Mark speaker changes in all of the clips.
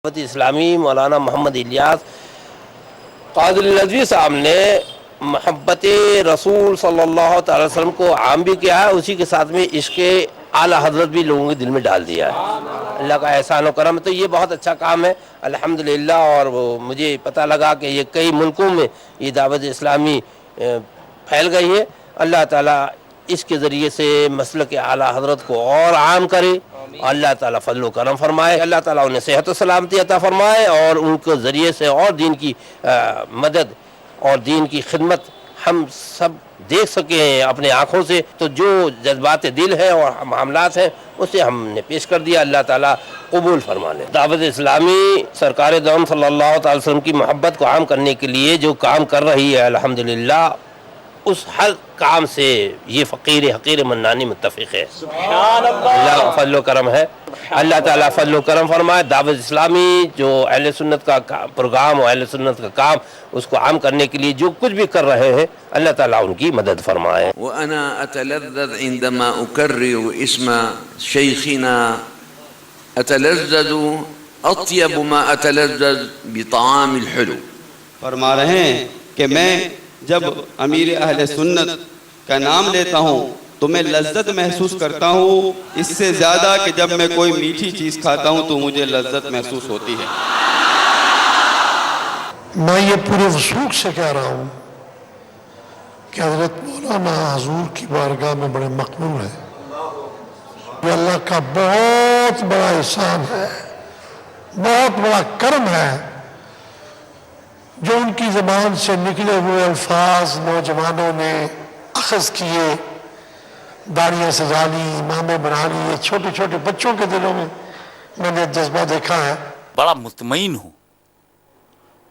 Speaker 1: اسلامی مولانا محمد الیاس قادری نجوی صاحب نے محبت رسول صلی اللہ تعالی وسلم کو عام بھی کیا ہے، اسی کے ساتھ میں عشق اعلیٰ حضرت بھی لوگوں کے دل میں ڈال دیا ہے۔ اللہ کا احسان و کرم، تو یہ بہت اچھا کام ہے الحمدللہ۔ اور مجھے پتہ لگا کہ یہ کئی ملکوں میں یہ دعوت اسلامی پھیل گئی ہے۔ اللہ تعالیٰ اس کے ذریعے سے مسلک اعلیٰ حضرت کو اور عام کرے، اللہ تعالیٰ فضل و کرم فرمائے، اللہ تعالیٰ انہیں صحت و سلامتی عطا فرمائے، اور ان کے ذریعے سے اور دین کی مدد اور دین کی خدمت ہم سب دیکھ سکیں اپنے آنکھوں سے۔ تو جو جذبات دل ہے اور معاملات ہیں اسے ہم نے پیش کر دیا، اللہ تعالیٰ قبول فرما لے۔ دعوت اسلامی سرکار دو عالم صلی اللہ تعالی وسلم کی محبت کو عام کرنے کے لیے جو کام کر رہی ہے الحمدللہ، اس ہر کام سے یہ فقیر حقیر منانی متفق ہے۔ سبحان اللہ کا فضل و کرم ہے، اللہ تعالیٰ فضل و کرم فرمائے۔ دعوت اسلامی جو اہل سنت کا پروگرام اور اہل سنت کا کام، اس کو عام کرنے کے لیے جو کچھ بھی کر رہے ہیں، اللہ تعالیٰ ان کی مدد فرمائے۔
Speaker 2: وأنا أتلذذ عندما أكرر اسم شيخنا، أتلذذ أطيب ما أتلذذ بطعام الحلو۔
Speaker 3: فرما رہے ہیں کہ میں جب امیر اہل سنت کا نام لیتا ہوں تو میں لذت محسوس کرتا ہوں، اس سے زیادہ کہ جب میں کوئی میٹھی چیز کھاتا ہوں تو مجھے لذت محسوس ہوتی ہے۔
Speaker 4: میں یہ پورے وثوق سے کہہ رہا ہوں کہ حضرت مولانا حضور کی بارگاہ میں بڑے مقبول ہیں۔ یہ اللہ کا بہت بڑا احسان ہے، بہت بڑا کرم ہے، جو ان کی زبان سے نکلے ہوئے الفاظ نوجوانوں نے اخذ کیے، داڑیاں سجا لی، امامیں بنا لی، یہ چھوٹے چھوٹے بچوں کے دلوں میں نے جذبہ دیکھا ہے۔
Speaker 5: بڑا مطمئن ہوں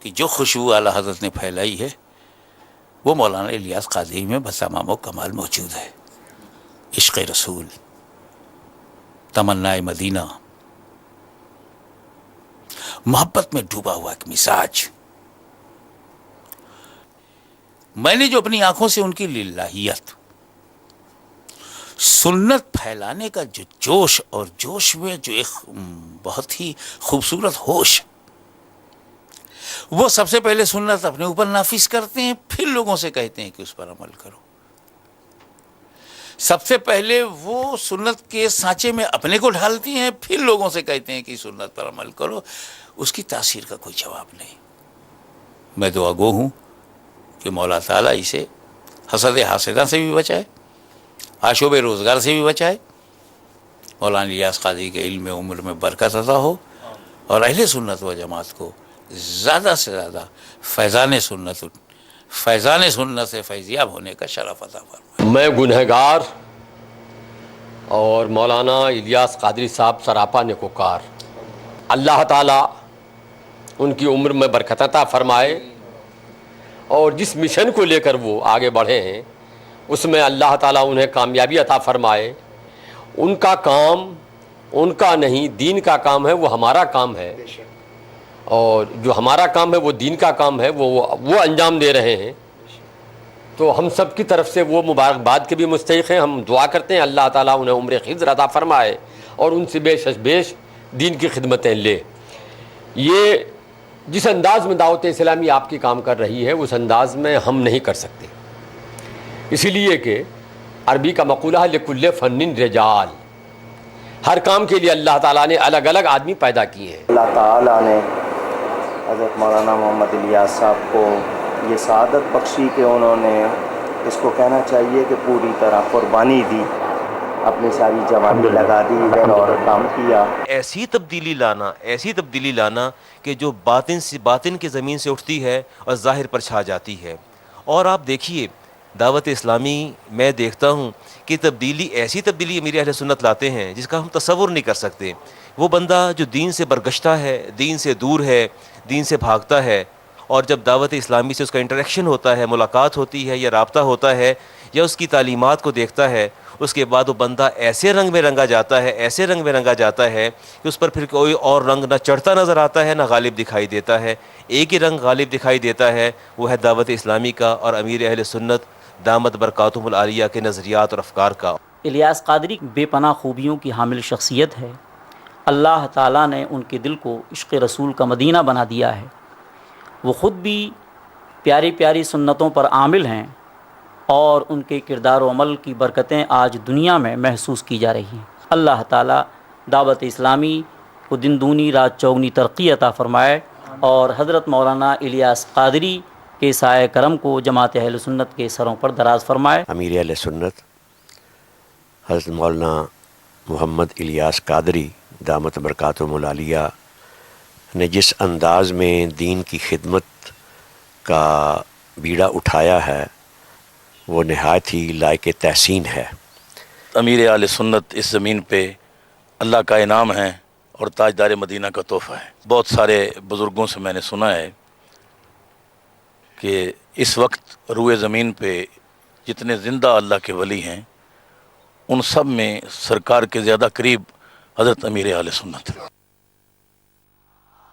Speaker 5: کہ جو خوشبو اعلیٰ حضرت نے پھیلائی ہے وہ مولانا الیاس قادری میں بتمام و کمال موجود ہے۔ عشق رسول، تمنا مدینہ، محبت میں ڈوبا ہوا ایک مزاج۔ میں نے جو اپنی آنکھوں سے ان کی للہیت، سنت پھیلانے کا جو جوش، اور جوش میں جو ایک بہت ہی خوبصورت ہوش، وہ سب سے پہلے سنت اپنے اوپر نافذ کرتے ہیں، پھر لوگوں سے کہتے ہیں کہ اس پر عمل کرو۔ سب سے پہلے وہ سنت کے سانچے میں اپنے کو ڈھالتی ہیں، پھر لوگوں سے کہتے ہیں کہ سنت پر عمل کرو۔ اس کی تاثیر کا کوئی جواب نہیں۔ میں دعا گو ہوں کہ مولا تعالیٰ اسے حسد حاسدہ سے بھی بچائے، آشوب روزگار سے بھی بچائے، مولانا الیاس قادری کے علم عمر میں برکت عطا ہو، اور اہل سنت و جماعت کو زیادہ سے زیادہ فیضان سنت سے فیضیاب ہونے کا شرف عطا فرمائے۔
Speaker 6: میں گنہگار اور مولانا الیاس قادری صاحب سراپا نیکوکار، اللہ تعالیٰ ان کی عمر میں برکت عطا فرمائے، اور جس مشن کو لے کر وہ آگے بڑھے ہیں اس میں اللہ تعالیٰ انہیں کامیابی عطا فرمائے۔ ان کا کام ان کا نہیں، دین کا کام ہے، وہ ہمارا کام ہے، اور جو ہمارا کام ہے وہ دین کا کام ہے، وہ انجام دے رہے ہیں۔ تو ہم سب کی طرف سے وہ مبارکباد کے بھی مستحق ہیں۔ ہم دعا کرتے ہیں اللہ تعالیٰ انہیں عمر خضر عطا فرمائے اور ان سے بیش دین کی خدمتیں لے۔ یہ جس انداز میں دعوت اسلامی آپ کی کام کر رہی ہے اس انداز میں ہم نہیں کر سکتے، اسی لیے کہ عربی کا مقولہ ہے لکل فن رجال، ہر کام کے لیے اللہ تعالیٰ نے الگ الگ آدمی پیدا کیے ہیں۔
Speaker 7: اللہ تعالیٰ نے حضرت مولانا محمد الیاس صاحب کو یہ سعادت بخشی کہ انہوں نے، اس کو کہنا چاہیے کہ پوری طرح قربانی دی، اپنی ساری جوانی لگا دی ہے اور کام کیا۔
Speaker 8: ایسی تبدیلی لانا کہ جو باطن کی زمین سے اٹھتی ہے اور ظاہر پر چھا جاتی ہے۔ اور آپ دیکھیے دعوت اسلامی میں دیکھتا ہوں کہ ایسی تبدیلی امیر اہل سنت لاتے ہیں جس کا ہم تصور نہیں کر سکتے۔ وہ بندہ جو دین سے برگشتہ ہے، دین سے دور ہے، دین سے بھاگتا ہے، اور جب دعوت اسلامی سے اس کا انٹریکشن ہوتا ہے، ملاقات ہوتی ہے یا رابطہ ہوتا ہے یا اس کی تعلیمات کو دیکھتا ہے، اس کے بعد وہ بندہ ایسے رنگ میں رنگا جاتا ہے کہ اس پر پھر کوئی اور رنگ نہ چڑھتا نظر آتا ہے نہ غالب دکھائی دیتا ہے۔ ایک ہی رنگ غالب دکھائی دیتا ہے، وہ ہے دعوت اسلامی کا اور امیر اہل سنت دامت برکاتہم العالیہ کے نظریات اور افکار کا۔
Speaker 9: الیاس قادری بے پناہ خوبیوں کی حامل شخصیت ہے، اللہ تعالیٰ نے ان کے دل کو عشق رسول کا مدینہ بنا دیا ہے۔ وہ خود بھی پیاری پیاری سنتوں پر عامل ہیں اور ان کے کردار و عمل کی برکتیں آج دنیا میں محسوس کی جا رہی ہیں۔ اللہ تعالیٰ دعوت اسلامی کو دن دونی رات چوگنی ترقی عطا فرمائے اور حضرت مولانا الیاس قادری کے سائے کرم کو جماعت اہل سنت کے سروں پر دراز فرمائے۔
Speaker 10: امیر اہل سنت حضرت مولانا محمد الیاس قادری دامت برکاتہم العالیہ نے جس انداز میں دین کی خدمت کا بیڑا اٹھایا ہے وہ نہایت ہی لائق تحسین ہے۔
Speaker 11: امیر اہل سنت اس زمین پہ اللہ کا انعام ہے اور تاجدار مدینہ کا تحفہ ہے۔ بہت سارے بزرگوں سے میں نے سنا ہے کہ اس وقت روئے زمین پہ جتنے زندہ اللہ کے ولی ہیں ان سب میں سرکار کے زیادہ قریب حضرت امیر اہل سنت ہے۔